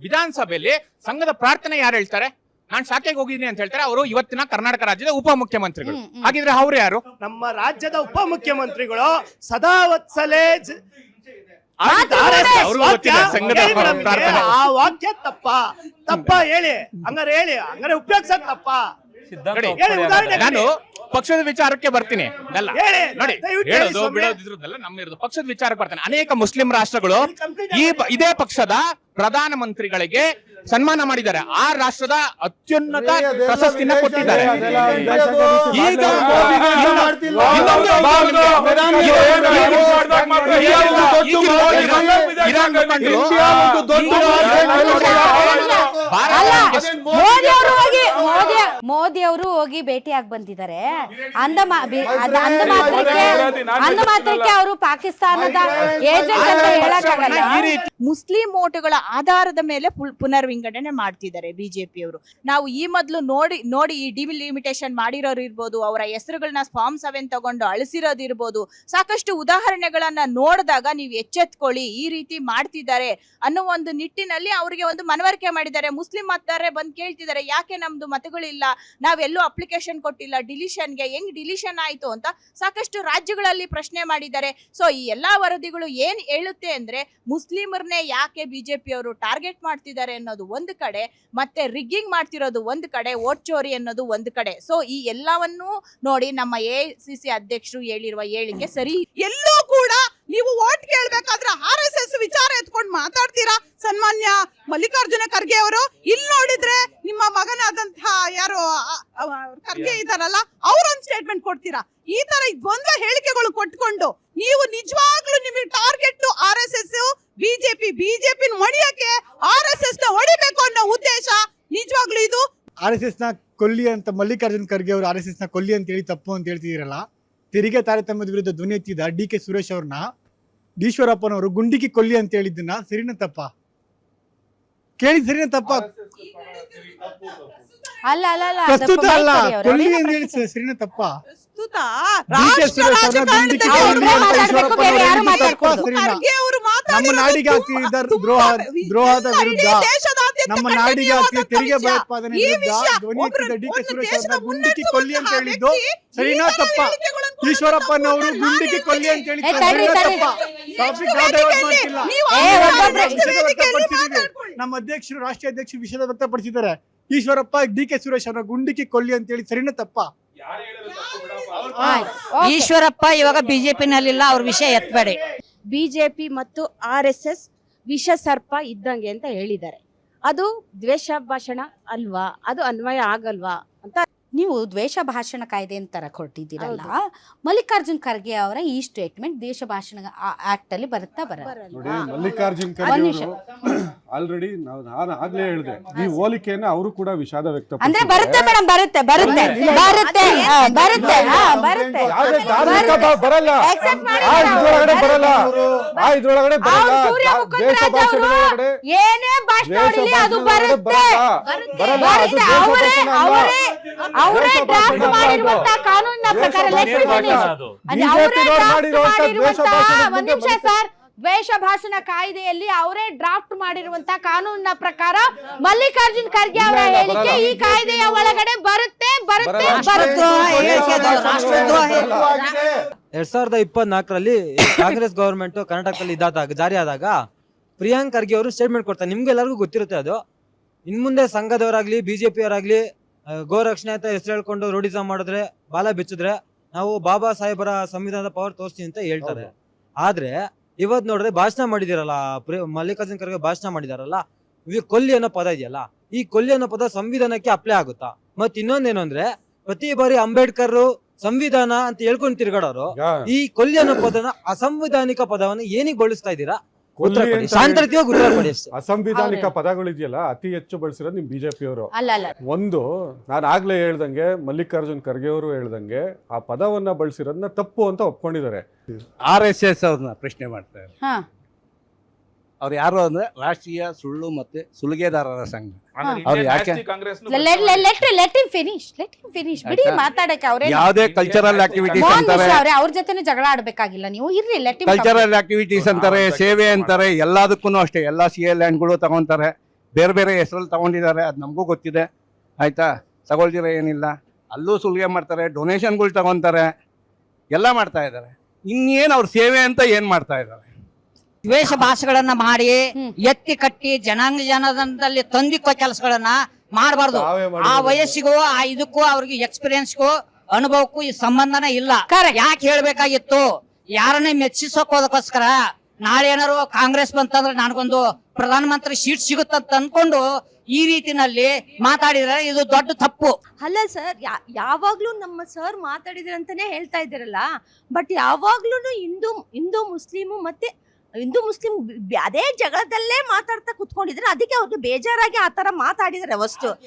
ವಿಧಾನಸಭೆಯಲ್ಲಿ ಸಂಘದ ಪ್ರಾರ್ಥನೆ ಯಾರು ಹೇಳ್ತಾರೆ? ನಾನು ಶಾಖೆಗೆ ಹೋಗಿದ್ದೀನಿ ಅಂತ ಹೇಳ್ತಾರೆ. ಅವರು ಇವತ್ತಿನ ಕರ್ನಾಟಕ ರಾಜ್ಯದ ಉಪಮುಖ್ಯಮಂತ್ರಿಗಳು. ಹಾಗಿದ್ರೆ ಅವ್ರು ಯಾರು? ನಮ್ಮ ರಾಜ್ಯದ ಉಪಮುಖ್ಯಮಂತ್ರಿಗಳು ಸದಾ ವತ್ಸಲೆ ಆ ವಾಕ್ಯ ತಪ್ಪ ಹೇಳಿ ಹಂಗಾರೆ ಉಪಯೋಗಿಸಕ್ ತಪ್ಪ. ನಾನು ಪಕ್ಷದ ವಿಚಾರಕ್ಕೆ ಬರ್ತೀನಿ. ನೋಡಿ, ಹೇಳೋದು ಬಿಡೋದಿದ್ರದ್ದೆಲ್ಲ ನಮ್ಮಿರೋದು ಪಕ್ಷದ ವಿಚಾರಕ್ಕೆ ಬರ್ತೀನಿ. ಅನೇಕ ಮುಸ್ಲಿಂ ರಾಷ್ಟ್ರಗಳು ಇದೇ ಪಕ್ಷದ ಪ್ರಧಾನ ಮಂತ್ರಿಗಳಿಗೆ ಸನ್ಮಾನ ಮಾಡಿದ್ದಾರೆ. ಆ ರಾಷ್ಟ್ರದ ಅತ್ಯುನ್ನತ ಪ್ರಶಸ್ತಿನ ಕೊಟ್ಟಿದ್ದಾರೆ. ಈಗ ಮೋದಿ ಅವರು ಹೋಗಿ ಭೇಟಿಯಾಗಿ ಬಂದಿದ್ದಾರೆ. ಅಂದ ಮಾತ್ರಕ್ಕೆ ಅವರು ಪಾಕಿಸ್ತಾನದ ಏಜೆಂಟ್ ಅಂತ ಹೇಳಕ್ಕಾಗಲ್ಲ. ಮುಸ್ಲಿಂ ಓಟುಗಳ ಆಧಾರದ ಮೇಲೆ ಪುನರ್ವಿಂಗಡಣೆ ಮಾಡ್ತಿದ್ದಾರೆ ಬಿಜೆಪಿಯವರು. ನಾವು ಈ ಮೊದಲು ನೋಡಿ ಈ ಡಿಲಿಮಿಟೇಷನ್ ಮಾಡಿರೋರು ಇರ್ಬೋದು, ಅವರ ಹೆಸರುಗಳನ್ನ ಫಾರ್ಮ್ 7 ತಗೊಂಡು ಅಳಿಸಿರೋದು ಇರ್ಬೋದು, ಸಾಕಷ್ಟು ಉದಾಹರಣೆಗಳನ್ನ ನೋಡಿದಾಗ ನೀವು ಎಚ್ಚೆತ್ಕೊಳ್ಳಿ, ಈ ರೀತಿ ಮಾಡ್ತಿದ್ದಾರೆ ಅನ್ನೋ ಒಂದು ನಿಟ್ಟಿನಲ್ಲಿ ಅವರಿಗೆ ಒಂದು ಮನವರಿಕೆ ಮಾಡಿದ್ದಾರೆ. ಮುಸ್ಲಿಂ ಮತದಾರರೇ ಬಂದು ಕೇಳ್ತಿದ್ದಾರೆ, ಯಾಕೆ ನಮ್ದು ಮತಗಳಿಲ್ಲ, ನಾವೆಲ್ಲೂ ಅಪ್ಲಿಕೇಶನ್ ಕೊಟ್ಟಿಲ್ಲ, ಡಿಲಿಷನ್ಗೆ ಹೆಂಗ್ ಡಿಲಿಷನ್ ಆಯ್ತು ಅಂತ ಸಾಕಷ್ಟು ರಾಜ್ಯಗಳಲ್ಲಿ ಪ್ರಶ್ನೆ ಮಾಡಿದ್ದಾರೆ. ಸೊ ಈ ಎಲ್ಲಾ ವರದಿಗಳು ಏನ್ ಹೇಳುತ್ತೆ ಅಂದ್ರೆ ಮುಸ್ಲಿಮರನ್ನೇ ಯಾಕೆ ಬಿಜೆಪಿಯವರು ಟಾರ್ಗೆಟ್ ಮಾಡ್ತಿದ್ದಾರೆ ಅನ್ನೋದು ಒಂದು ಕಡೆ, ಮತ್ತೆ ರಿಗ್ಗಿಂಗ್ ಮಾಡ್ತಿರೋದು ಒಂದು ಕಡೆ, ವೋಟ್ ಚೋರಿ ಅನ್ನೋದು ಒಂದು ಕಡೆ. ಸೊ ಈ ಎಲ್ಲವನ್ನೂ ನೋಡಿ ನಮ್ಮ ಎಐಸಿಸಿ ಅಧ್ಯಕ್ಷರು ಹೇಳಿರುವ ಹೇಳಿಕೆ ಸರಿ. ಎಲ್ಲೂ ಕೂಡ ನೀವು ವೋಟ್ ಕೇಳ್ಬೇಕಾದ್ರೆ RSS ವಿಚಾರ ಎತ್ಕೊಂಡು ಮಾತಾಡ್ತೀರಾ ಸನ್ಮಾನ್ಯ ಮಲ್ಲಿಕಾರ್ಜುನ ಖರ್ಗೆ ಅವರು. ಇಲ್ಲಿ ನೋಡಿದ್ರೆ ನಿಮ್ಮ ಮಗನಾದಂತಹ ಯಾರು ಖರ್ಗೆ ಇದಾರಲ್ಲ, ಅವರೊಂದು ಸ್ಟೇಟ್ಮೆಂಟ್ ಕೊಡ್ತೀರಾ. ಈ ತರ ದ್ವಂದ್ವ ಹೇಳಿಕೆಗಳು ಕೊಟ್ಕೊಂಡು ನೀವು ನಿಜವಾಗ್ಲೂ ನಿಮಗೆ ಟಾರ್ಗೆಟ್ RSS ಬಿಜೆಪಿ ಹೊಡಿಯಕ್ಕೆ RSS ನ ಹೊಡಿಬೇಕು ಅನ್ನೋ ಉದ್ದೇಶ ನಿಜವಾಗ್ಲೂ ಇದು. RSS ನ ಕೊಲ್ಲಿ ಅಂತ ಮಲ್ಲಿಕಾರ್ಜುನ್ ಖರ್ಗೆ ಅವರು RSS ನ ಕೊಲ್ಲಿ ಅಂತ ಹೇಳಿ ತಪ್ಪು ಅಂತ ಹೇಳ್ತಿದ್ದೀರಲ್ಲ. ತೆರಿಗೆ ತಾರತಮ್ಯದ ವಿರುದ್ಧ ಧ್ವನಿ ಎತ್ತಿದ DK ಸುರೇಶ್ ಅವ್ರನ್ನ ಈಶ್ವರಪ್ಪನವರು ಗುಂಡಿಗೆ ಕೊಲ್ಲಿ ಅಂತ ಹೇಳಿದ್ದನ್ನ ಸರಿನ ತಪ್ಪ ಕೇಳಿದ್ ಸರಿನ ತಪ್ಪ? ಪ್ರಸ್ತುತ ಅಲ್ಲ, ಕೊಲ್ಲಿ ಅಂತ ಹೇಳಿ ಸರಿನ ತಪ್ಪ? ನಮ್ಮ ನಾಡಿಗೆ ಆಗ್ತಿದ್ದ ದ್ರೋಹದ ವಿರುದ್ಧ, ನಮ್ಮ ನಾಡಿಗೆ ಆಗ್ತಿದ್ದ ತೆರಿಗೆ ಭಯೋತ್ಪಾದನೆ ವಿರುದ್ಧ ಧ್ವನಿ ಎತ್ತಿದ DK ಸುರೇಶ್ ಅವ್ರನ್ನ ಗುಂಡಿಗೆ ಕೊಲ್ಲಿ ಅಂತ ಹೇಳಿದ್ದು ಸರಿನಾ ತಪ್ಪ? ಈಶ್ವರಪ್ಪನವರು ಗುಂಡಿಗೆ ಕೊಲ್ಲಿ ಅಂತ ಹೇಳಿದ್ದು ಸರಿನಾ ತಪ್ಪ? ಟಾಪಿಕ್ ಮಾಡ್ತಿಲ್ಲ. ನಮ್ಮ ಅಧ್ಯಕ್ಷರು, ರಾಷ್ಟ್ರೀಯ ಅಧ್ಯಕ್ಷರು ವಿಷಯ ವ್ಯಕ್ತಪಡಿಸಿದ್ದಾರೆ. ಈಶ್ವರಪ್ಪ DK ಸುರೇಶ್ ಅವರ ಗುಂಡಿಗೆ ಕೊಲ್ಲಿ ಅಂತ ಹೇಳಿ ಸರಿನಾ ತಪ್ಪ? ಈಶ್ವರಪ್ಪ ಇವಾಗ ಬಿಜೆಪಿನಲ್ಲಿಲ್ಲ, ಅವ್ರ ವಿಷಯ ಎತ್ತಬೇಡಿ. ಬಿಜೆಪಿ ಮತ್ತು RSS ವಿಷ ಸರ್ಪ ಇದ್ದಂಗೆ ಅಂತ ಹೇಳಿದ್ದಾರೆ. ಅದು ದ್ವೇಷ ಭಾಷಣ ಅಲ್ವಾ? ಅದು ಅನ್ವಯ ಆಗಲ್ವಾ ಅಂತ ನೀವು ದ್ವೇಷ ಭಾಷಣ ಕಾಯ್ದೆ ಅಂತ ಕೊಟ್ಟಿದ್ದೀರಲ್ಲ, ಮಲ್ಲಿಕಾರ್ಜುನ್ ಖರ್ಗೆ ಅವರ ಈ ಸ್ಟೇಟ್ಮೆಂಟ್ ದ್ವೇಷ ಭಾಷಣ ಆಕ್ಟ್ ಅಲ್ಲಿ ಬರುತ್ತಾ ಬರಲ್ಲ? ನೋಡಿ, ಮಲ್ಲಿಕಾರ್ಜುನ್ ಖರ್ಗೆ ಆಲ್ರೆಡಿ ನಾನು ಆಗ್ಲೇ ಹೇಳಿದೆ, ಈ ಹೋಲಿಕೆಯನ್ನ ಅವರು ಕೂಡ ವಿಷಾದ ವ್ಯಕ್ತಪಡಿಸಿದ್ದಾರೆ. ಅಂದ್ರೆ ಬರುತ್ತೆ ಮೇಡಮ್, ಬರುತ್ತೆ ಬರುತ್ತೆ ಬರುತ್ತೆ ಬರುತ್ತೆ ಬರುತ್ತೆ ಬರಲ್ಲ, ಇದ್ರೊಳಗಡೆ ಬರಲ್ಲ, ಇದ್ರೊಳಗಡೆ ಏನೇ ಭಾಷಣ ಹೊಡಿಲಿ ಅದು ಬರುತ್ತೆ. ಅವರೇ ಡ್ರಾಫ್ಟ್ ಮಾಡಿರುವಂತ ಕಾನೂನಿನ ಪ್ರಕಾರ ಒಂದ್ ನಿಮಿಷ ಸರ್, ದ್ವೇಷ ಭಾಷಣ ಕಾಯ್ದೆಯಲ್ಲಿ ಅವರೇ ಡ್ರಾಫ್ಟ್ ಮಾಡಿರುವಂತ ಕಾನೂನಿನ ಪ್ರಕಾರ ಮಲ್ಲಿಕಾರ್ಜುನ್ ಖರ್ಗೆ ಅವರ ಹೇಳಿಕೆ ಈ ಕಾಯ್ದೆಯ ಒಳಗಡೆ ಬರುತ್ತೆ ಬರುತ್ತೆ ಬರುತ್ತೆ. 2024ರಲ್ಲಿ ಕಾಂಗ್ರೆಸ್ ಗವರ್ಮೆಂಟ್ ಕರ್ನಾಟಕದಲ್ಲಿ ಜಾರಿ ಆದಾಗ ಪ್ರಿಯಾಂಕ್ ಖರ್ಗೆ ಅವರು ಸ್ಟೇಟ್ಮೆಂಟ್ ಕೊಡ್ತಾರೆ. ನಿಮ್ಗೆಲ್ಲರಿಗೂ ಗೊತ್ತಿರುತ್ತೆ ಅದು. ಇನ್ ಮುಂದೆ ಸಂಘದವರಾಗ್ಲಿ ಬಿಜೆಪಿಯವರಾಗ್ಲಿ ಗೋರಕ್ಷಣೆ ಅಂತ ಹೆಸರು ಹೇಳ್ಕೊಂಡು ರೋಡಿಸಮ್ ಮಾಡಿದ್ರೆ, ಬಾಲ ಬಿಚ್ಚಿದ್ರೆ ನಾವು ಬಾಬಾ ಸಾಹೇಬರ ಸಂವಿಧಾನದ ಪವರ್ ತೋರಿಸ್ತೀವಿ ಅಂತ ಹೇಳ್ತಾರೆ. ಆದ್ರೆ ಇವತ್ ನೋಡಿದ್ರೆ ಭಾಷಣ ಮಾಡಿದಿರಲ್ಲ, ಮಲ್ಲಿಕಾರ್ಜುನ್ ಖರ್ಗೆ ಭಾಷಣ ಮಾಡಿದಾರಲ್ಲ, ಕೊಲ್ಲಿ ಅನ್ನೋ ಪದ ಇದೆಯಲ್ಲ, ಈ ಕೊಲ್ಲಿ ಅನ್ನೋ ಪದ ಸಂವಿಧಾನಕ್ಕೆ ಅಪ್ಲೈ ಆಗುತ್ತಾ? ಮತ್ ಇನ್ನೊಂದೇನು ಅಂದ್ರೆ, ಪ್ರತಿ ಬಾರಿ ಅಂಬೇಡ್ಕರ್ ಸಂವಿಧಾನ ಅಂತ ಹೇಳ್ಕೊಂಡು ತಿರ್ಗಾಡೋರು ಈ ಕೊಲ್ಲಿ ಅನ್ನೋ ಪದನ ಅಸಂವಿಧಾನಿಕ ಪದವನ್ನು ಏನಿಗೆ ಬಳಸ್ತಾ ಇದ್ದೀರಾ? ಅಸಂವಿಧಾನಿಕ ಪದಗಳಿದೆಯಲ್ಲ ಅತಿ ಹೆಚ್ಚು ಬಳಸಿರೋದು ನಿಮ್ ಬಿಜೆಪಿಯವರು. ಒಂದು, ನಾನು ಆಗ್ಲೇ ಹೇಳ್ದಂಗೆ ಮಲ್ಲಿಕಾರ್ಜುನ್ ಖರ್ಗೆ ಅವರು ಹೇಳ್ದಂಗೆ ಆ ಪದವನ್ನ ಬಳಸಿರೋದನ್ನ ತಪ್ಪು ಅಂತ ಒಪ್ಕೊಂಡಿದ್ದಾರೆ. RSS ಅವ್ರನ್ನ ಪ್ರಶ್ನೆ ಮಾಡ್ತಾರೆ. ಅವ್ರು ಯಾರು ಅಂದ್ರೆ ರಾಷ್ಟ್ರೀಯ ಸುಳ್ಳು ಮತ್ತೆ ಸುಲಿಗೆದಾರರ ಸಂಘ. ಬಿಡಿ ಮಾತಾಡಕ್ಕೆ. ಯಾವುದೇ ಕಲ್ಚರಲ್ ಆಕ್ಟಿವಿಟೀಸ್ ಅಂತಾರೆ, ಅವ್ರ ಜೊತೆ ಜಗಳ ಆಡ್ಬೇಕಾಗಿಲ್ಲ ನೀವು, ಇರ್ರಿ. ಕಲ್ಚರಲ್ ಆಕ್ಟಿವಿಟೀಸ್ ಅಂತಾರೆ, ಸೇವೆ ಅಂತಾರೆ, ಎಲ್ಲದಕ್ಕೂ ಅಷ್ಟೇ. ಎಲ್ಲ CA ಲ್ಯಾಂಡ್ಗಳು ತಗೊಂತಾರೆ, ಬೇರೆ ಬೇರೆ ಹೆಸರಲ್ಲಿ ತಗೊಂಡಿದ್ದಾರೆ, ಅದು ನಮಗೂ ಗೊತ್ತಿದೆ ಆಯಿತಾ. ತಗೊಳ್ದಿರ ಏನಿಲ್ಲ, ಅಲ್ಲೂ ಸುಲಿಗೆ ಮಾಡ್ತಾರೆ, ಡೊನೇಷನ್ಗಳು ತಗೊತಾರೆ, ಎಲ್ಲ ಮಾಡ್ತಾ ಇದ್ದಾರೆ. ಇನ್ನೇನು ಅವ್ರ ಸೇವೆ ಅಂತ ಏನು ಮಾಡ್ತಾ ಇದ್ದಾರೆ? ದ್ವೇಷ ಭಾಷೆಗಳನ್ನ ಮಾಡಿ ಎತ್ತಿ ಕಟ್ಟಿ ಜನಾಂಗದಲ್ಲಿ ತಂದಿಕ್ಕೋ ಕೆಲಸಗಳನ್ನ ಮಾಡಬಾರ್ದು. ತಾವೇ ಮಾಡಿರೋದು. ಆ ವಯಸ್ಸಿಗೂ ಆ ಇದಕ್ಕೂ ಅವ್ರಿಗೆ ಎಕ್ಸ್ಪೀರಿಯನ್ಸ್ಗೂ ಅನುಭವಕ್ಕೂ ಈ ಸಂಬಂಧನೇ ಇಲ್ಲ. ಯಾಕೆ ಹೇಳ್ಬೇಕಾಗಿತ್ತು? ಯಾರನ್ನೇ ಮೆಚ್ಚಿಸೋಕೋದಕ್ಕೋಸ್ಕರ ನಾಳೆ ಏನಾರು ಕಾಂಗ್ರೆಸ್ ಬಂತಂದ್ರೆ ನನಗೊಂದು ಪ್ರಧಾನಮಂತ್ರಿ ಸೀಟ್ ಸಿಗುತ್ತಂತ ಅನ್ಕೊಂಡು ಈ ರೀತಿನಲ್ಲಿ ಮಾತಾಡಿದ್ರೆ ಇದು ದೊಡ್ಡ ತಪ್ಪು. ಅಲ್ಲ ಸರ್, ಯಾವಾಗ್ಲೂ ನಮ್ಮ ಸರ್ ಮಾತಾಡಿದ್ರೆ ಅಂತಾನೆ ಹೇಳ್ತಾ ಇದ್ದೀರಲ್ಲ, ಬಟ್ ಯಾವಾಗ್ಲೂ ಹಿಂದೂ ಮುಸ್ಲಿಮು ಮತ್ತೆ ಹಿಂದೂ ಮುಸ್ಲಿಂ ಅದೇ ಜಗಳದಲ್ಲೇ ಮಾತಾಡ್ತಾ ಕುತ್ಕೊಂಡಿದ್ರೆ ಅದಕ್ಕೆ ಅವ್ರಿಗೆ ಬೇಜಾರಾಗಿ ಆ ತರ ಮಾತಾಡಿದ್ರೆ ವಸ್ತು